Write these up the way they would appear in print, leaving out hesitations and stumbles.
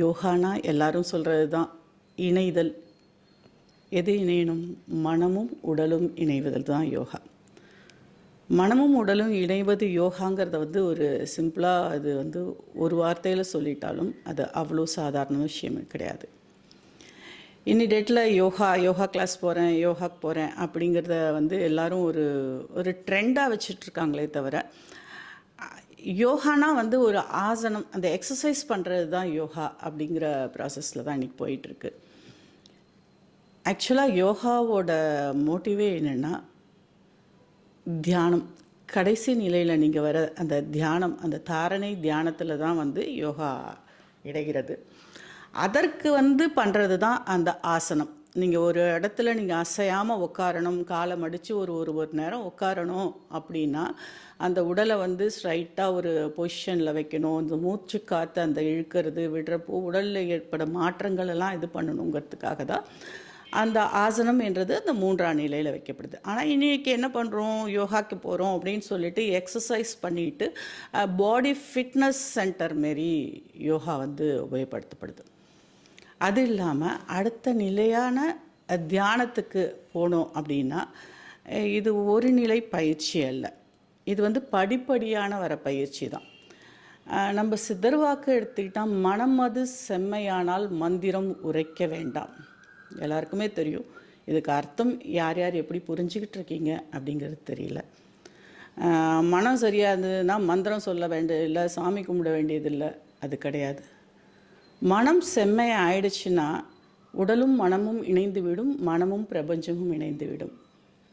யோகானா எல்லாரும் சொல்கிறது தான், இணைதல். எது இணையணும்? மனமும் உடலும் இணைவதில் தான் யோகா. மனமும் உடலும் இணைவது யோகாங்கிறத ஒரு சிம்பிளாக அது ஒரு வார்த்தையில் சொல்லிட்டாலும் அது அவ்வளோ சாதாரண விஷயம் கிடையாது. இன்னி டேட்டில் யோகா கிளாஸ் போகிறேன், யோகாக்கு போகிறேன் அப்படிங்கிறத எல்லோரும் ஒரு ட்ரெண்டாக வச்சிட்ருக்காங்களே தவிர, யோகானா ஒரு ஆசனம், அந்த எக்ஸசைஸ் பண்ணுறது தான் யோகா அப்படிங்கிற ப்ராசஸில் தான் இன்றைக்கி போயிட்டுருக்கு. ஆக்சுவலாக யோகாவோட மோட்டிவே என்னென்னா தியானம். கடைசி நிலையில் நீங்கள் வர அந்த தியானம், அந்த தாரணை தியானத்தில் தான் யோகா இடைகிறது. அதற்கு பண்ணுறது தான் அந்த ஆசனம். நீங்கள் ஒரு இடத்துல நீங்கள் அசையாமல் உட்காரணும், காலை மடித்து ஒரு நேரம் உட்காரணும் அப்படின்னா அந்த உடலை ஸ்ட்ரைட்டாக ஒரு பொசிஷனில் வைக்கணும். அந்த மூச்சு காற்று அந்த இழுக்கிறது விடுறப்போ உடலில் ஏற்பட மாற்றங்கள் எல்லாம் இது பண்ணணுங்கிறதுக்காக தான் அந்த ஆசனம் என்றது அந்த 3ஆம் நிலையில் வைக்கப்படுது. ஆனால் இன்றைக்கி என்ன பண்ணுறோம், யோகாக்கு போகிறோம் அப்படின்னு சொல்லிட்டு எக்ஸசைஸ் பண்ணிட்டு பாடி ஃபிட்னஸ் சென்டர் மாரி யோகா உபயோகப்படுத்தப்படுது. அது இல்லாமல் அடுத்த நிலையான தியானத்துக்கு போனோம் அப்படின்னா இது ஒரு நிலை பயிற்சி அல்ல, இது படிப்படியான வர பயிற்சி தான். நம்ம சித்தர்வாக்கு எடுத்துக்கிட்டால் மனம் அது செம்மையானால் மந்திரம் உரைக்க வேண்டாம். எல்லாருக்குமே தெரியும். இதுக்கு அர்த்தம் யார் யார் எப்படி புரிஞ்சுக்கிட்டு இருக்கீங்க அப்படிங்கிறது தெரியல. மனம் சரியாக இருந்ததுன்னா மந்திரம் சொல்ல வேண்டியதில்லை, சாமி கும்பிட வேண்டியதில்லை, அது கிடையாது. மனம் செம்மை ஆயிடுச்சுன்னா உடலும் மனமும் இணைந்து விடும், மனமும் பிரபஞ்சமும் இணைந்து விடும்.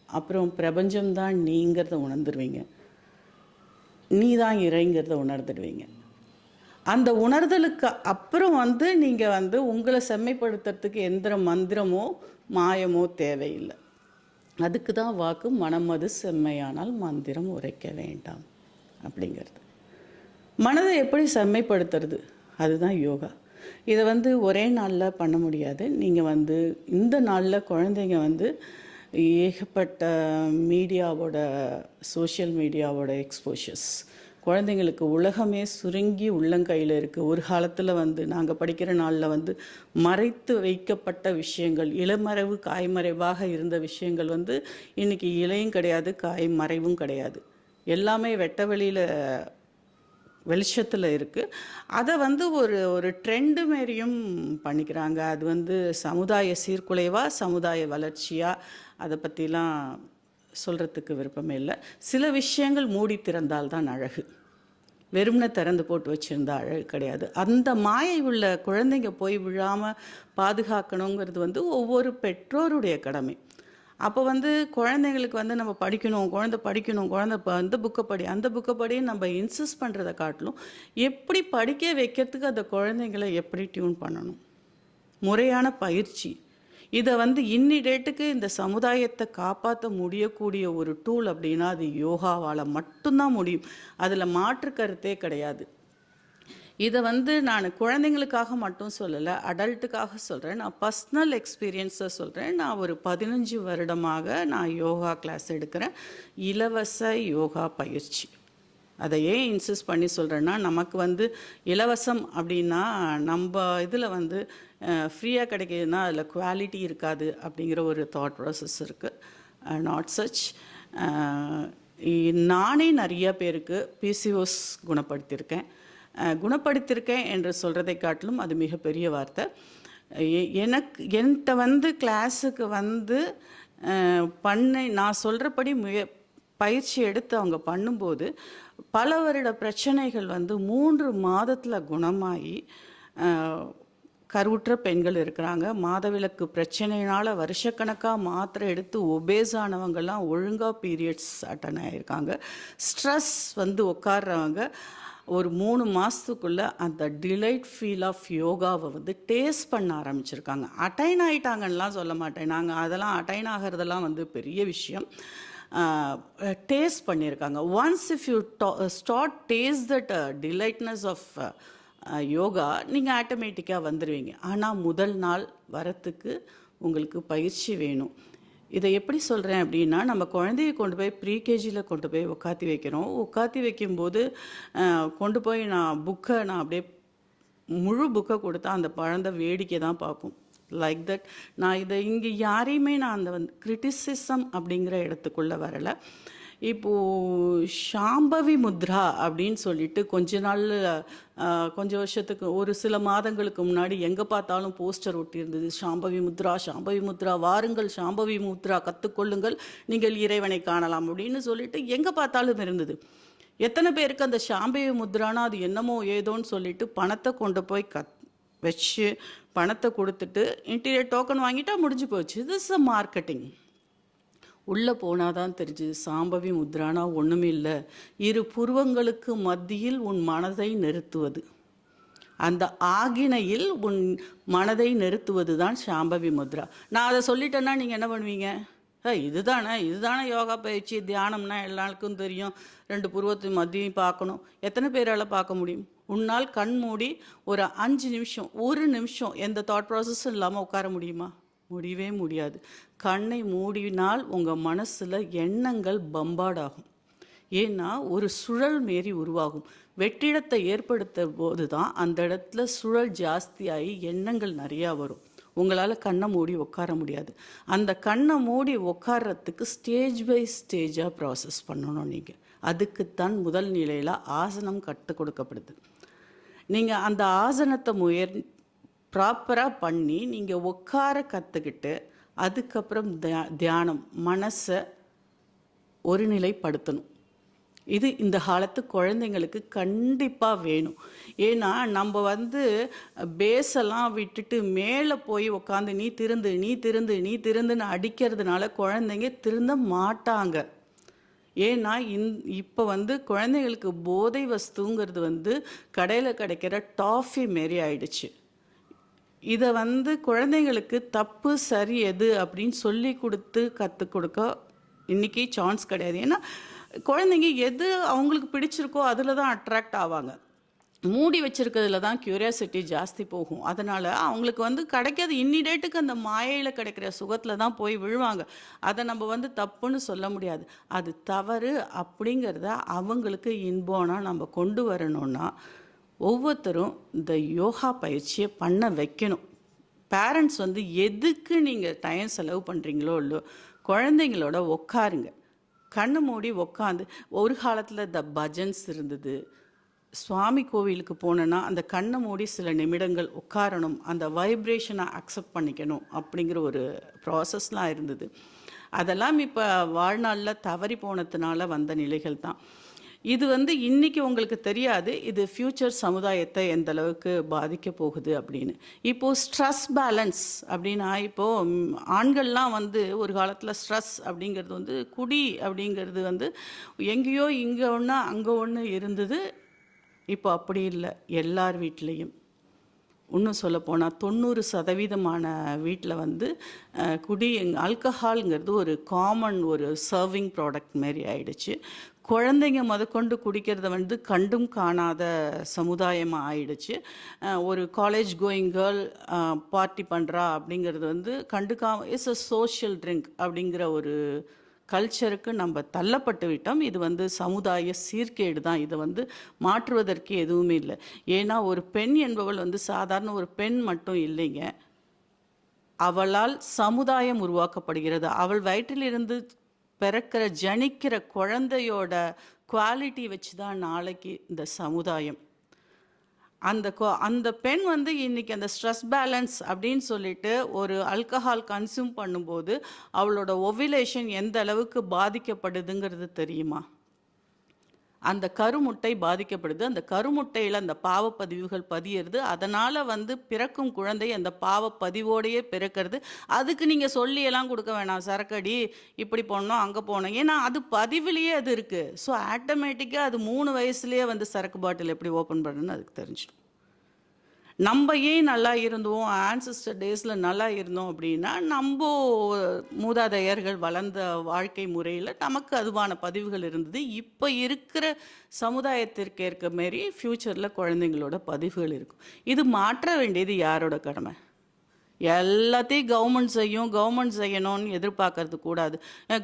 அப்புறம் பிரபஞ்சம்தான் நீங்கிறத உணர்ந்துடுவீங்க, நீ தான் இறைங்கிறத உணர்ந்துடுவீங்க. அந்த உணர்தலுக்கு அப்புறம் நீங்கள் உங்களை செம்மைப்படுத்துறதுக்கு எந்த மந்திரமோ மாயமோ தேவையில்லை. அதுக்கு தான் வாக்கு மனம் அது செம்மையானால் மந்திரம் உரைக்க வேண்டாம் அப்படிங்கிறது. மனதை எப்படி செம்மைப்படுத்துறது? அதுதான் யோகா. இதை ஒரே நாளில் பண்ண முடியாது. நீங்கள் இந்த நாளில் குழந்தைங்க ஏகப்பட்ட மீடியாவோட, சோஷியல் மீடியாவோட எக்ஸ்போஷர்ஸ், குழந்தைங்களுக்கு உலகமே சுருங்கி உள்ளங்கையில் இருக்குது. ஒரு காலத்தில் நாங்கள் படிக்கிற நாளில் மறைத்து வைக்கப்பட்ட விஷயங்கள், இளமறைவு காய்மறைவாக இருந்த விஷயங்கள் இன்றைக்கி இலையும் கிடையாது, காய் மறைவும் கிடையாது, எல்லாமே வெட்ட வெளியில் வெளிச்சத்தில் இருக்குது. அதை ஒரு ட்ரெண்டு மாரியும் பண்ணிக்கிறாங்க. அது சமுதாய சீர்குலைவா சமுதாய வளர்ச்சியாக அதை பற்றிலாம் சொல்கிறதுக்கு விருப்பமே இல்லை. சில விஷயங்கள் மூடி திறந்தால்தான் அழகு, வெறுமனை திறந்து போட்டு வச்சுருந்தா அழகு கிடையாது. அந்த மாயை உள்ள குழந்தைங்க போய் விழாமல் பாதுகாக்கணுங்கிறது ஒவ்வொரு பெற்றோருடைய கடமை. அப்போ குழந்தைங்களுக்கு நம்ம படிக்கணும், குழந்தை படிக்கணும், குழந்தை புக்கை படி, அந்த புக்கை படின்னு நம்ம இன்சிஸ்ட் பண்ணுறதை காட்டிலும் எப்படி படிக்க வைக்கிறதுக்கு அந்த குழந்தைங்களை எப்படி டியூன் பண்ணணும், முறையான பயிற்சி. இதை இன்னி டேட்டுக்கு இந்த சமுதாயத்தை காப்பாற்ற முடியக்கூடிய ஒரு டூல் அப்படின்னா அது யோகாவால் மட்டும்தான் முடியும். அதில் மாற்று கருத்தே கிடையாது. இதை நான் குழந்தைங்களுக்காக மட்டும் சொல்லலை, அடல்ட்டுக்காக சொல்கிறேன். நான் பர்சனல் எக்ஸ்பீரியன்ஸை சொல்கிறேன். நான் ஒரு 15 வருடமாக நான் யோகா கிளாஸ் எடுக்கிறேன், இலவச யோகா பயிற்சி. அதை ஏன் இன்சிஸ்ட் பண்ணி சொல்கிறேன்னா, நமக்கு இலவசம் அப்படின்னா நம்ம இதில் ஃப்ரீயாக கிடைக்கிதுன்னா அதில் குவாலிட்டி இருக்காது அப்படிங்கிற ஒரு தாட் ப்ராசஸ் இருக்குது. Not such. நானே நிறைய பேருக்கு பிசிஓஸ் குணப்படுத்தியிருக்கேன் என்று சொல்கிறதை காட்டிலும் அது மிகப்பெரிய வார்த்தை. என்கிட்ட கிளாஸுக்கு நான் சொல்கிறபடி பயிற்சி எடுத்து அவங்க பண்ணும்போது பல வருட பிரச்சனைகள் 3 மாதத்தில் குணமாகி கருவுற்ற பெண்கள் இருக்கிறாங்க. மாதவிலக்கு பிரச்சனையினால் வருஷக்கணக்காக மாத்திரை எடுத்து ஒபேஸ் ஆனவங்கெல்லாம் ஒழுங்காக பீரியட்ஸ் அட்டன் ஆகியிருக்காங்க. ஸ்ட்ரெஸ் உட்கார்றவங்க ஒரு 3 மாதத்துக்குள்ளே அந்த டிலைட் ஃபீல் ஆஃப் யோகாவை டேஸ்ட் பண்ண ஆரம்பிச்சிருக்காங்க. அட்டைன் ஆகிட்டாங்கன்னெலாம் சொல்ல மாட்டேன், நாங்கள் அதெல்லாம் அட்டைன் ஆகிறதெல்லாம் பெரிய விஷயம். டேஸ்ட் பண்ணியிருக்காங்க. Once if you start taste that delightness of yoga, நீங்கள் ஆட்டோமேட்டிக்காக வந்துடுவீங்க. ஆனால் முதல் நாள் வரத்துக்கு உங்களுக்கு பயிற்சி வேணும். இதை எப்படி சொல்கிறேன் அப்படின்னா, நம்ம குழந்தைய கொண்டு போய் ப்ரீகேஜியில் கொண்டு போய் உட்காத்தி வைக்கிறோம். உட்காத்தி வைக்கும்போது கொண்டு போய் நான் புக்கை அப்படியே முழு புக்கை கொடுத்தா அந்த குழந்தை வேடிக்கை தான் பார்க்கும். Like that. நான் இதை இங்கே யாரையுமே நான் அந்த கிரிட்டிசிசம் அப்படிங்கிற இடத்துக்குள்ளே வரலை. இப்போது ஷாம்பவி முத்ரா அப்படின்னு சொல்லிட்டு கொஞ்சம் வருஷத்துக்கு ஒரு சில மாதங்களுக்கு முன்னாடி எங்கே பார்த்தாலும் போஸ்டர் ஒட்டியிருந்தது. ஷாம்பவி முத்ரா, ஷாம்பவி முத்ரா, வாருங்கள் ஷாம்பவி முத்ரா கற்றுக்கொள்ளுங்கள், நீங்கள் இறைவனை காணலாம் அப்படின்னு சொல்லிட்டு எங்கே பார்த்தாலும் இருந்தது. எத்தனை பேருக்கு அந்த ஷாம்பவி முத்ரானா அது என்னமோ ஏதோன்னு சொல்லிட்டு பணத்தை கொண்டு போய் வச்சு பணத்தை கொடுத்துட்டு இன்டீரியர் டோக்கன் வாங்கிட்டா முடிஞ்சு போச்சு. This is a marketing. உள்ளே போனால் தான் தெரிஞ்சுது சாம்பவி முத்ரானா ஒன்றுமே இல்லை, இரு புருவங்களுக்கு மத்தியில் உன் மனதை நிறுத்துவது, அந்த ஆகினையில் உன் மனதை நிறுத்துவது தான் சாம்பவி முத்ரா. நான் அதை சொல்லிட்டேன்னா நீங்கள் என்ன பண்ணுவீங்க? இதுதானே யோகா பயிற்சி, தியானம்னா எல்லாருக்கும் தெரியும், 2 புருவத்து மத்தியும் பார்க்கணும். எத்தனை பேரால் பார்க்க முடியும்? உன்னால் கண் மூடி ஒரு 5 நிமிஷம் 1 நிமிஷம் எந்த தாட் ப்ராசஸும் இல்லாமல் உட்கார முடியுமா? முடியவே முடியாது. கண்ணை மூடினால் உங்கள் மனசில் எண்ணங்கள் பம்பாடாகும். ஏன்னா ஒரு சுழல் மாரி உருவாகும். வெற்றிடத்தை ஏற்படுத்த போது தான் அந்த இடத்துல சுழல் ஜாஸ்தியாகி எண்ணங்கள் நிறையா வரும். உங்களால் கண்ணை மூடி உட்கார முடியாது. அந்த கண்ணை மூடி உட்கார்றதுக்கு ஸ்டேஜ் பை ஸ்டேஜாக ப்ராசஸ் பண்ணணும் நீங்கள். அதுக்குத்தான் முதல் நிலையில் ஆசனம் கற்றுக் கொடுக்கப்படுது. நீங்கள் அந்த ஆசனத்தை ப்ராப்பராக பண்ணி நீங்கள் உட்கார கற்றுக்கிட்டு அதுக்கப்புறம் தியானம், மனசை ஒருநிலைப்படுத்தணும். இது இந்த காலத்து குழந்தைங்களுக்கு கண்டிப்பாக வேணும். ஏன்னா நம்ம பேஸெல்லாம் விட்டுட்டு மேலே போய் உட்காந்து நீ திருந்துன்னு அடிக்கிறதுனால குழந்தைங்க திருந்த மாட்டாங்க. ஏன்னா இப்போ குழந்தைங்களுக்கு போதை வஸ்துங்கிறது கடையில் கிடைக்கிற டாஃபி மாரி ஆயிடுச்சு. இதை குழந்தைங்களுக்கு தப்பு சரி எது அப்படின்னு சொல்லி கொடுத்து கற்றுக் கொடுக்க இன்றைக்கி சான்ஸ் கிடையாது. ஏன்னா குழந்தைங்க எது அவங்களுக்கு பிடிச்சிருக்கோ அதில் தான் அட்ராக்ட் ஆவாங்க. மூடி வச்சுருக்கிறதுல தான் க்யூரியாசிட்டி ஜாஸ்தி போகும். அதனால் அவங்களுக்கு கிடைக்காது. இன்னி டேட்டுக்கு அந்த மாயையில் கிடைக்கிற சுகத்தில் தான் போய் விழுவாங்க. அதை நம்ம தப்புன்னு சொல்ல முடியாது. அது தவறு அப்படிங்கிறத அவங்களுக்கு இன்போனாக நம்ம கொண்டு வரணும்னா ஒவ்வொருத்தரும் இந்த யோகா பயிற்சியை பண்ண வைக்கணும். பேரண்ட்ஸ் எதுக்கு நீங்கள் டைம் செலவு பண்ணுறீங்களோ இல்லையோ குழந்தைங்களோட உட்காருங்க. கண்ணு மூடி உட்காந்து ஒரு காலத்தில் இந்த பஜன்ஸ் இருந்தது. சுவாமி கோவிலுக்கு போனோன்னா அந்த கண்ணை மூடி சில நிமிடங்கள் உட்காரணும், அந்த வைப்ரேஷனை அக்செப்ட் பண்ணிக்கணும் அப்படிங்கிற ஒரு ப்ராசஸ்லாம் இருந்தது. அதெல்லாம் இப்போ வாழ்நாளில் தவறி போனதுனால வந்த நிலைகள் தான். இது இன்றைக்கி உங்களுக்கு தெரியாது இது ஃப்யூச்சர் சமுதாயத்தை எந்த அளவுக்கு பாதிக்க போகுது அப்படின்னு. இப்போது ஸ்ட்ரெஸ் பேலன்ஸ் அப்படின்னா இப்போது ஆண்கள்லாம் ஒரு காலத்தில் ஸ்ட்ரெஸ் அப்படிங்கிறது குடி அப்படிங்கிறது எங்கேயோ இங்கே ஒன்று அங்கே ஒன்று இருந்தது. இப்போ அப்படி இல்லை. எல்லார் வீட்லேயும் இன்னும் சொல்லப்போனால் 90% வீட்டில் ஆல்கஹால்ங்கிறது ஒரு காமன் ஒரு சர்விங் ப்ராடக்ட் மாரி ஆயிடுச்சு. குழந்தைங்க முதற்கொண்டு குடிக்கிறத கண்டும் காணாத சமுதாயமாக ஆயிடுச்சு. ஒரு காலேஜ் கோயிங் கேர்ள் பார்ட்டி பண்ணுறா அப்படிங்கிறது இட்ஸ் அ சோஷியல் ட்ரிங்க் அப்படிங்கிற ஒரு கல்ச்சருக்கு நம்ம தள்ளப்பட்டு விட்டோம். இது சமுதாய சீர்கேடு தான். இதை மாற்றுவதற்கு எதுவுமே இல்லை. ஏன்னா ஒரு பெண் என்பவள் சாதாரண ஒரு பெண் மட்டும் இல்லைங்க. அவளால் சமுதாயம் உருவாக்கப்படுகிறது. அவள் வயிற்றிலிருந்து பிறக்கிற ஜனிக்கிற குழந்தையோட குவாலிட்டி வச்சு தான் நாளைக்கு இந்த சமுதாயம். அந்த பெண் இன்றைக்கி அந்த ஸ்ட்ரெஸ் பேலன்ஸ் அப்படின்னு சொல்லிட்டு ஒரு ஆல்கஹால் கன்சியூம் பண்ணும்போது அவளோட ஓவிலேஷன் எந்த அளவுக்கு பாதிக்கப்படுதுங்கிறது தெரியுமா? அந்த கருமுட்டை பாதிக்கப்படுது. அந்த கருமுட்டையில் அந்த பாவப்பதிவுகள் பதியிறது. அதனால் பிறக்கும் குழந்தை அந்த பாவப்பதிவோடையே பிறக்கிறது. அதுக்கு நீங்கள் சொல்லியெல்லாம் கொடுக்க வேணாம், சரக்கடி இப்படி போனோம் அங்கே போனோம். ஏன்னா அது பதிவிலேயே அது இருக்குது. ஸோ ஆட்டோமேட்டிக்காக அது 3 வயசுலேயே சரக்கு பாட்டில் எப்படி ஓப்பன் பண்ணுன்னு அதுக்கு தெரிஞ்சிடும். நம்ம ஏன் நல்லா இருந்தோம், ஆன்சிஸ்டர் டேஸில் நல்லா இருந்தோம் அப்படின்னா நம்ம மூதாதையர்கள் வளர்ந்த வாழ்க்கை முறையில் நமக்கு அதுவான பதிவுகள் இருந்தது. இப்போ இருக்கிற சமுதாயத்திற்கு ஏற்க மாரி ஃப்யூச்சரில் குழந்தைங்களோட பதிவுகள் இருக்கும். இது மாற்ற வேண்டியது யாரோட கடமை? எல்லாத்தையும் கவர்மெண்ட் செய்யணும்னு எதிர்பார்க்கறது கூடாது.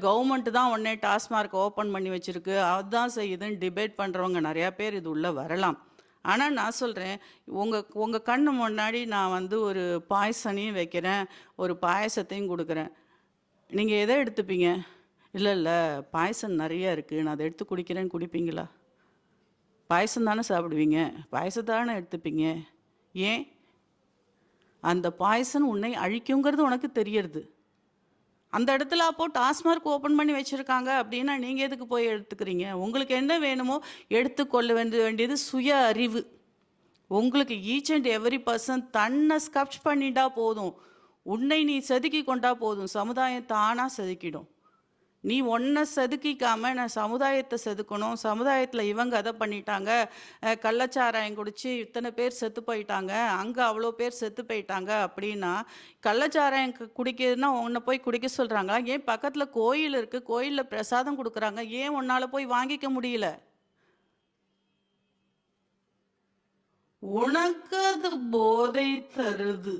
கவர்மெண்ட் தான் உடனே டாஸ்மார்க் ஓப்பன் பண்ணி வச்சுருக்கு, அதுதான் செய்யுதுன்னு டிபேட் பண்ணுறவங்க நிறையா பேர் இது உள்ளே வரலாம். ஆனால் நான் சொல்கிறேன், உங்கள் கண்ணு முன்னாடி நான் வந்து ஒரு பாயசனையும் வைக்கிறேன், ஒரு பாயசத்தையும் கொடுக்குறேன். நீங்கள் எதை எடுத்துப்பீங்க? இல்லை இல்லை, பாயசம் நிறையா இருக்குது, நான் அதை எடுத்து குடிக்கிறேன்னு குடிப்பீங்களா? பாயசம் தானே சாப்பிடுவீங்க, பாயசத்தானே எடுத்துப்பீங்க. ஏன்? அந்த பாயசம் உன்னை அழிக்குங்கிறது உனக்கு தெரியறது. அந்த இடத்துல அப்போ டாஸ்மார்க் ஓப்பன் பண்ணி வச்சுருக்காங்க அப்படின்னா நீங்கள் எதுக்கு போய் எடுத்துக்கிறீங்க? உங்களுக்கு என்ன வேணுமோ எடுத்துக்கொள்ள வேண்டியது சுய அறிவு. உங்களுக்கு ஈச் அண்ட் எவ்ரி பர்சன் தன்னை ஸ்கப்ச் பண்ணிட்டா போதும், உன்னை நீ செதுக்கி கொண்டா போதும், சமுதாயம் தானாக செதுக்கிடும். நீ ஒன்றை செதுக்கிக்காம நான் சமுதாயத்தை செதுக்கணும், சமுதாயத்தில் இவங்க அதை பண்ணிட்டாங்க, கள்ளச்சாராயம் குடிச்சு இத்தனை பேர் செத்து போயிட்டாங்க, அங்கே அவ்வளோ பேர் செத்து போயிட்டாங்க அப்படின்னா, கள்ளச்சாராயம் குடிக்கிறதுனா உன்னை போய் குடிக்க சொல்கிறாங்களா? ஏன் பக்கத்தில் கோயில் இருக்குது, கோயிலில் பிரசாதம் கொடுக்குறாங்க, ஏன் உன்னால் போய் வாங்கிக்க முடியல? உனக்கு அது போதை தருது.